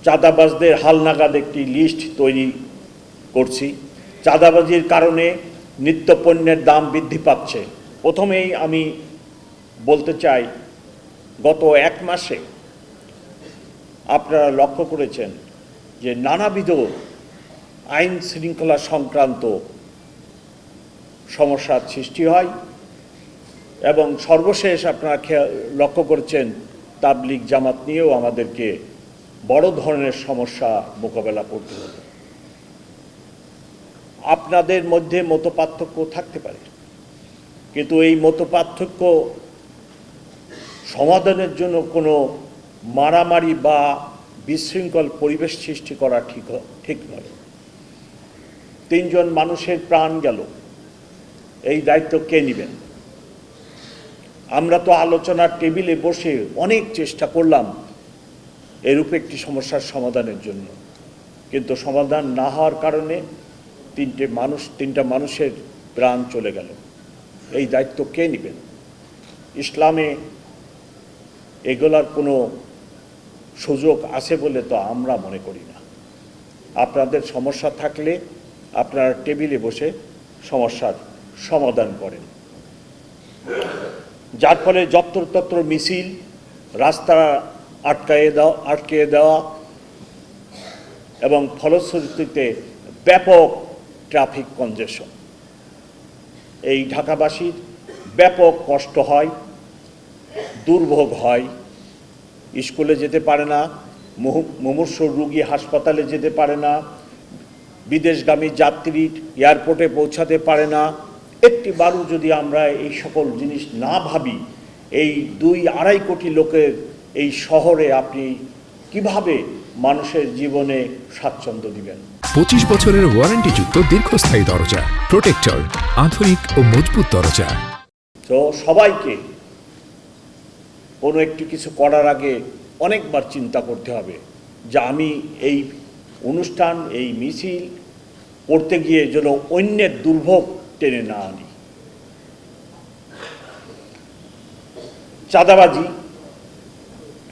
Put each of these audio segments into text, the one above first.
চাঁদাবাজদের হালনাগাদ একটি লিস্ট তৈরি করছি। চাঁদাবাজির কারণে নিত্যপণ্যের দাম বৃদ্ধি পাচ্ছে। প্রথমেই আমি বলতে চাই, গত এক মাসে আপনারা লক্ষ্য করেছেন যে নানাবিধ আইন শৃঙ্খলা সংক্রান্ত সমস্যার সৃষ্টি হয় এবং সর্বশেষ আপনারা লক্ষ্য করেছেন তাবলিগ জামাত নিয়েও আমাদেরকে বড় ধরনের সমস্যা মোকাবেলা করতে হবে। আপনাদের মধ্যে মতপার্থক্য থাকতে পারে, কিন্তু এই মতপার্থক্য সমাধানের জন্য কোনো মারামারি বা বিশৃঙ্খল পরিবেশ সৃষ্টি করা ঠিক নয়। 3 জন মানুষের প্রাণ গেল, এই দায়িত্ব কে নেবেন? আমরা তো আলোচনার টেবিলে বসে অনেক চেষ্টা করলাম এরূপ একটি সমস্যার সমাধানের জন্য, কিন্তু সমাধান না হওয়ার কারণে 3টা মানুষের প্রাণ চলে গেল। এই দায়িত্ব কে নেবেন? ইসলামে এগুলার কোনো সুযোগ আছে বলে তো আমরা মনে করি না। আপনাদের সমস্যা থাকলে আপনারা টেবিলে বসে সমস্যার সমাধান করেন। যার ফলে যত্রতত্র মিছিল, রাস্তা আটকে দেওয়া এবং ফলশ্রুতিতে ব্যাপক ট্রাফিক কনজেশন, এই ঢাকাবাসীর ব্যাপক কষ্ট হয়, দুর্ভোগ হয়। স্কুলে যেতে পারে না, মুমূর্ষ রোগী হাসপাতালে যেতে পারে না, বিদেশগামী যাত্রী এয়ারপোর্টে পৌঁছাতে পারে না। একটিবারও যদি আমরা এই সকল জিনিস না ভাবি, এই 2-2.5 কোটি লোকের এই শহরে আপনি কিভাবে মানুষের জীবনে স্বাচ্ছন্দ্য দিবেন? 25 বছরের ওয়ারেন্টিযুক্ত দীর্ঘস্থায়ী দরজা প্রোটেক্টর, আধুনিক ও মজবুত দরজা। তো সবাইকে কোনো একটি কিছু করার আগে অনেকবার চিন্তা করতে হবে যে আমি এই অনুষ্ঠান, এই মিছিল করতে গিয়ে যেন অন্যের দুর্ভোগ টেনে না আনি। চাঁদাবাজি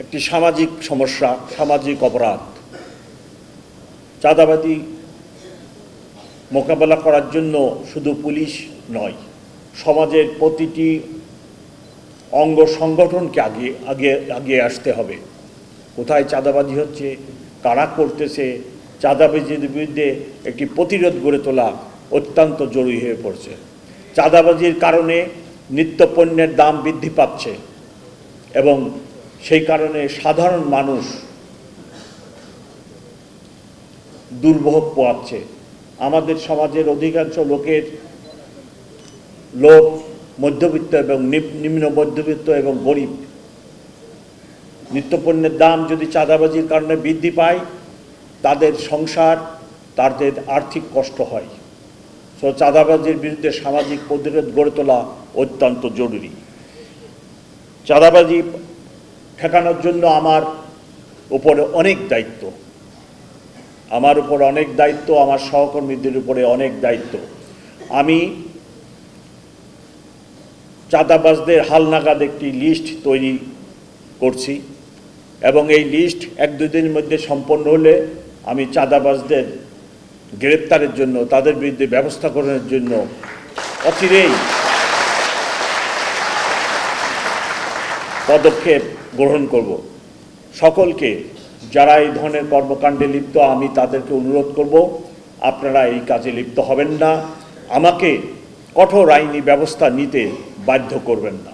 একটি সামাজিক সমস্যা, সামাজিক অপরাধ। চাঁদাবাজি মোকাবেলা করার জন্য শুধু পুলিশ নয়, সমাজের প্রতিটি অঙ্গ সংগঠনকে আগে আসতে হবে। কোথায় চাঁদাবাজি হচ্ছে, কারা করতেছে, চাঁদাবাজির বিরুদ্ধে একটি প্রতিরোধ গড়ে তোলা অত্যন্ত জরুরি হয়ে পড়ছে। চাঁদাবাজির কারণে নিত্যপণ্যের দাম বৃদ্ধি পাচ্ছে এবং সেই কারণে সাধারণ মানুষ দুর্ভোগ পোয়াচ্ছে। আমাদের সমাজের অধিকাংশ লোক মধ্যবিত্ত এবং নিম্ন মধ্যবিত্ত এবং গরিব। নিত্যপণ্যের দাম যদি চাঁদাবাজির কারণে বৃদ্ধি পায়, তাদের সংসার, তাদের আর্থিক কষ্ট হয়। সো চাঁদাবাজির বিরুদ্ধে সামাজিক প্রতিরোধ গড়ে তোলা অত্যন্ত জরুরি। চাঁদাবাজি ঠেকানোর জন্য আমার উপরে অনেক দায়িত্ব, আমার সহকর্মীদের উপরে অনেক দায়িত্ব। আমি চাঁদাবাজদের হালনাগাদ একটি লিস্ট তৈরি করছি এবং এই লিস্ট 1-2 দিনের মধ্যে সম্পন্ন হলে আমি চাঁদাবাজদের গ্রেপ্তারের জন্য, তাদের বিরুদ্ধে ব্যবস্থা গ্রহণের জন্য অচিরেই পদক্ষেপ গ্রহণ করব। সকলকে যারা এই ধরনের কর্মকাণ্ডে লিপ্ত, আমি তাদেরকে অনুরোধ করব, আপনারা এই কাজে লিপ্ত হবেন না, আমাকে কঠোর আইনি ব্যবস্থা নিতে বাধ্য করবেন না।